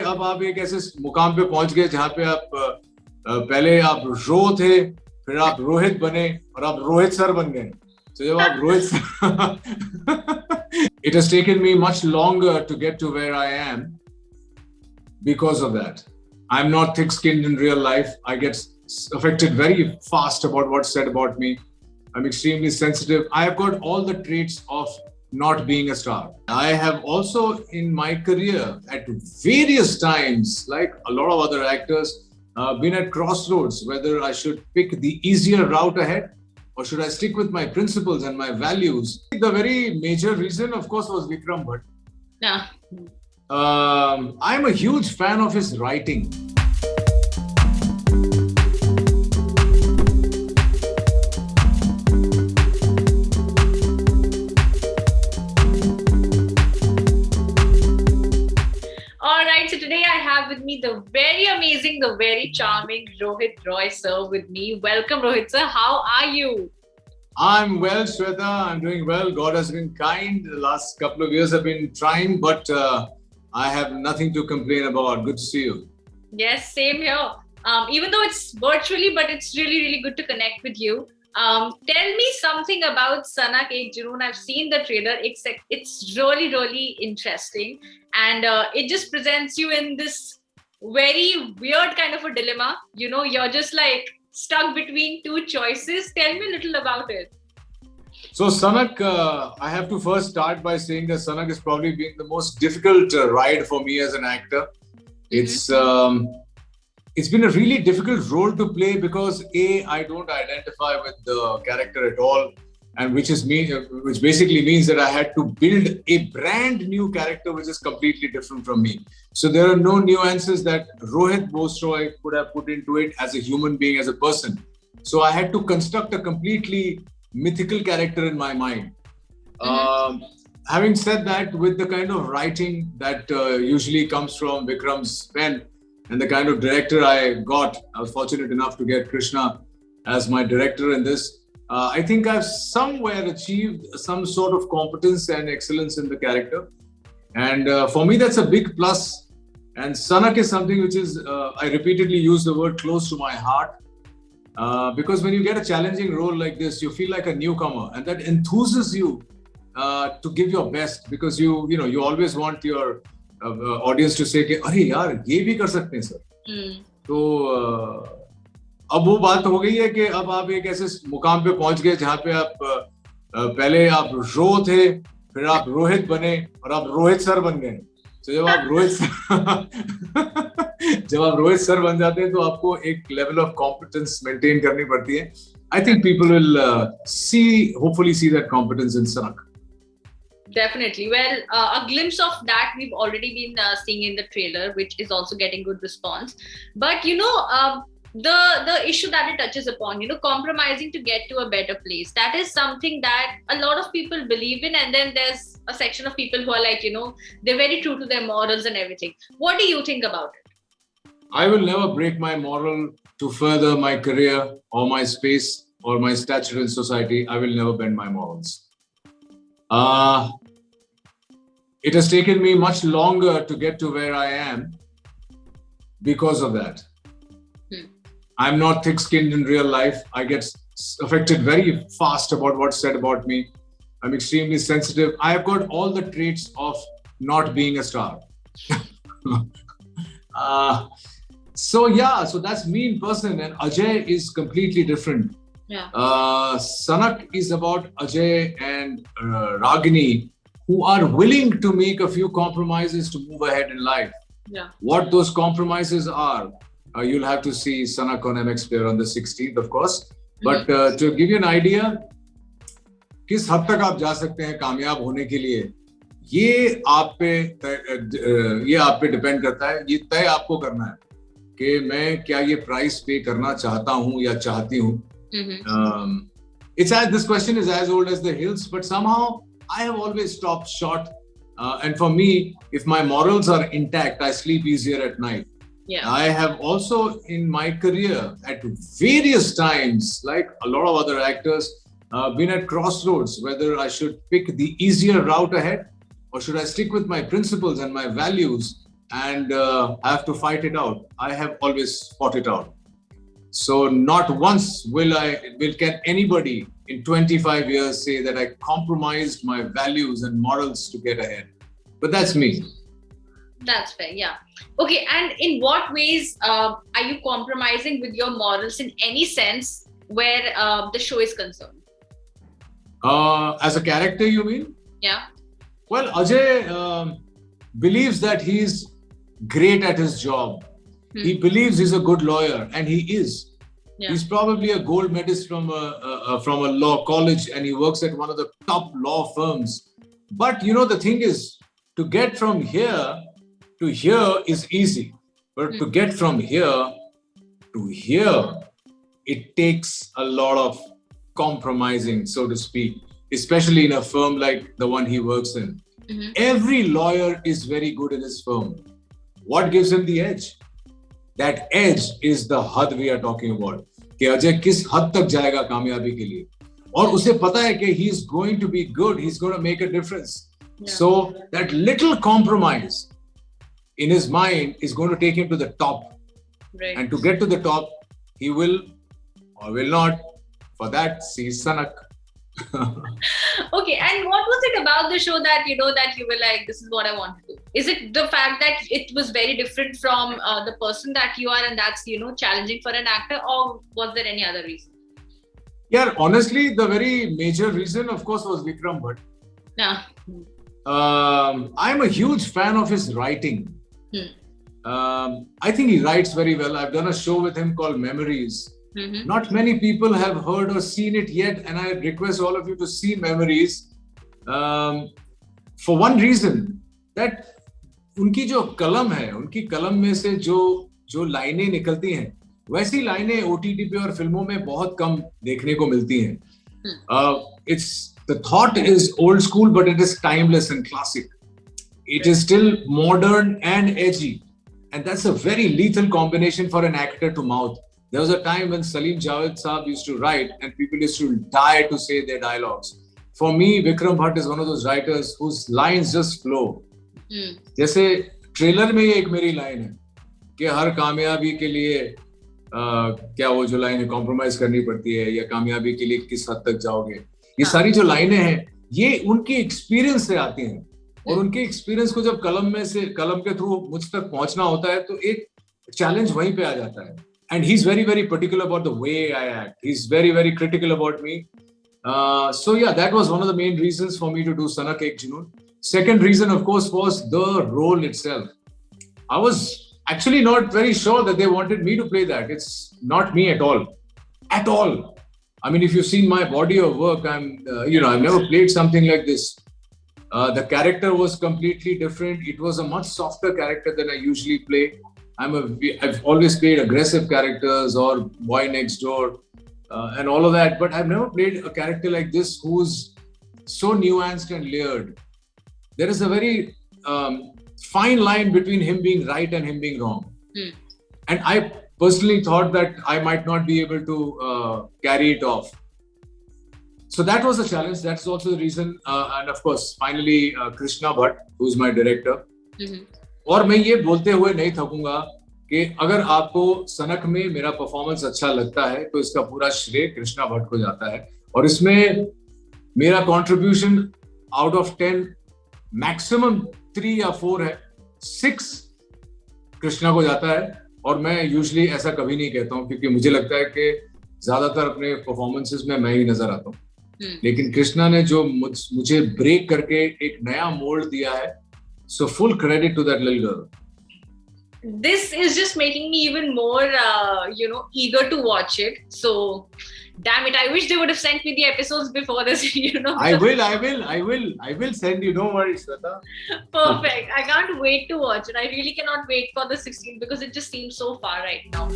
अब आप एक ऐसे मुकाम पे पहुंच गए जहां पे आप पहले आप रो थे, फिर आप रोहित बने और आप रोहित सर बन गए. So जब आप Rohit it has taken me much longer to get to where I am because of that. I'm not thick-skinned in real life. I get affected very fast about what's said about me. I'm extremely sensitive. I have got all the traits of not being a star. I have also in my career at various times, like a lot of other actors, been at crossroads whether I should pick the easier route ahead or should I stick with my principles and my values. The very major reason, of course, was Vikram Bhatt. Yeah. I'm a huge fan of his writing. So today I have with me the very amazing, the very charming Rohit Roy sir with me. Welcome Rohit sir. How are you? I'm well, Shweta. I'm doing well. God has been kind. The last couple of years have been trying, but I have nothing to complain about. Good to see you. Yes, same here. Even though it's virtually, but it's really, really good to connect with you. Tell me something about Sanak Ek Junoon. I've seen the trailer. It's really, really interesting. And it just presents you in this very weird kind of a dilemma. You know, you're just like stuck between two choices. Tell me a little about it. So Sanak, I have to first start by saying that Sanak has probably been the most difficult ride for me as an actor. It's been a really difficult role to play because I don't identify with the character at all, and which basically means that I had to build a brand new character which is completely different from me. So there are no nuances that Rohit Bose-Roy could have put into it as a human being, as a person. So I had to construct a completely mythical character in my mind. Having said that, with the kind of writing that usually comes from Vikram's pen, and the kind of director I got, I was fortunate enough to get Krishna as my director in this. I think I've somewhere achieved some sort of competence and excellence in the character. And for me, that's a big plus. And Sanak is something which is, I repeatedly use the word close to my heart. Because when you get a challenging role like this, you feel like a newcomer, and that enthuses you to give your best, because you always want your audience to say कि अरे यार ये भी कर सकते हैं sir. तो अब वो बात हो गई है कि अब आप एक ऐसे मुकाम पे पहुंच गए जहां पे आप पहले आप रो थे, फिर आप रोहित बने और आप रोहित सर बन गए. तो जब आप रोहित सर बन जाते हैं तो आपको एक लेवल ऑफ कॉम्पिटेंस मेंटेन करनी पड़ती है. I think people will hopefully see that competence in Sanak. Definitely. Well, a glimpse of that we've already been seeing in the trailer, which is also getting good response. But the issue that it touches upon, compromising to get to a better place, that is something that a lot of people believe in. And then there's a section of people who are like, they're very true to their morals and everything. What do you think about it? I will never break my moral to further my career or my space or my stature in society. I will never bend my morals. It has taken me much longer to get to where I am because of that. I'm not thick-skinned in real life. I get affected very fast about what's said about me. I'm extremely sensitive. I have got all the traits of not being a star. So that's me in person, and Ajay is completely different. Yeah. Sanak is about Ajay and Ragini, who are willing to make a few compromises to move ahead in life. Yeah. What those compromises are, you'll have to see Sanak on MX Player on the 16th, of course. But to give you an idea, किस हद तक आप जा सकते हैं कामयाब होने के लिए, ये आप पे डिपेंड करता है. ये तय आपको करना है कि मैं क्या ये प्राइस पे करना चाहता हूँ या चाहती हूँ. This question is as old as the hills, but somehow I have always stopped short. And for me, if my morals are intact, I sleep easier at night. Yeah. I have also in my career at various times, like a lot of other actors, been at crossroads whether I should pick the easier route ahead or should I stick with my principles and my values. and I have to fight it out. I have always fought it out. So not once can anybody in 25 years say that I compromised my values and morals to get ahead. But that's me. That's fair, yeah. Okay, and in what ways are you compromising with your morals in any sense where the show is concerned? As a character, you mean? Yeah. Well, Ajay believes that he's great at his job. He believes he's a good lawyer, and he is. Yeah. He's probably a gold medalist from a law college, and he works at one of the top law firms. But the thing is, to get from here to here is easy, but to get from here to here, it takes a lot of compromising, so to speak, especially in a firm like the one he works in. Mm-hmm. Every lawyer is very good in his firm. What gives him the edge? That edge is the had we are talking about. कि अजय किस हद तक जाएगा कामयाबी के लिए, और उसे पता है कि he is going to be good, he's going to make a difference. Yeah. So that little compromise in his mind is going to take him to the top. Right. And to get to the top, he will or will not. For that, see Sanak. Okay, and what was it about the show that that you were like, this is what I want to do? Is it the fact that it was very different from the person that you are, and that's challenging for an actor, or was there any other reason? Yeah, honestly, the very major reason, of course, was Vikram Bhatt. Yeah. I'm a huge fan of his writing. I think he writes very well. I've done a show with him called Memories. Mm-hmm. Not many people have heard or seen it yet, and I request all of you to see Memories for one reason, that उनकी जो कलम है, उनकी कलम में से जो लाइनें निकलती हैं, वैसी लाइनें OTT पे और फिल्मों में बहुत कम देखने को मिलती हैं. The thought is old school, but it is timeless and classic. It is still modern and edgy, and that's a very lethal combination for an actor to mouth. There was a time when Salim Javed Saab used to write and people used to die to say their dialogues. For me, Vikram Bhatt is one of those writers whose lines just flow. जैसे trailer में ये एक मेरी line है कि हर कामयाबी के लिए क्या वो जो लाइन है कॉम्प्रोमाइज करनी पड़ती है, या कामयाबी के लिए किस हद तक जाओगे. ये सारी जो लाइनें हैं, ये उनके एक्सपीरियंस से आती हैं, और उनके एक्सपीरियंस को जब कलम के थ्रू मुझ तक पहुंचना होता है, तो एक चैलेंज वहीं पे आ जाता है. And he's very, very particular about the way I act. He's very, very critical about me. So yeah, that was one of the main reasons for me to do Sanak Ek Junoon. Second reason, of course, was the role itself. I was actually not very sure that they wanted me to play that. It's not me at all. At all. I mean, if you've seen my body of work, I've never played something like this. The character was completely different. It was a much softer character than I usually play. I've always played aggressive characters or boy next door and all of that, but I've never played a character like this who's so nuanced and layered. There is a very fine line between him being right and him being wrong. And I personally thought that I might not be able to carry it off. So that was a challenge. That's also the reason. And of course, finally, Krishna Bhatt, who's my director. और मैं ये बोलते हुए नहीं थकूंगा कि अगर आपको सनक में मेरा परफॉर्मेंस अच्छा लगता है, तो इसका पूरा श्रेय कृष्णा भट्ट को जाता है. और इसमें मेरा कंट्रीब्यूशन आउट ऑफ 10 मैक्सिमम 3 या 4 है, 6 कृष्णा को जाता है. और मैं यूजुअली ऐसा कभी नहीं कहता हूँ, क्योंकि मुझे लगता है कि ज्यादातर अपने परफॉर्मेंसेस में मैं ही नजर आता हूँ. लेकिन कृष्णा ने जो मुझे ब्रेक करके एक नया मोल्ड दिया है, so full credit to that little girl. This is just making me even more, eager to watch it. So, damn it! I wish they would have sent me the episodes before this. I will send you. Don't worry, Shweta. Perfect. I can't wait to watch it. I really cannot wait for the 16th because it just seems so far right now.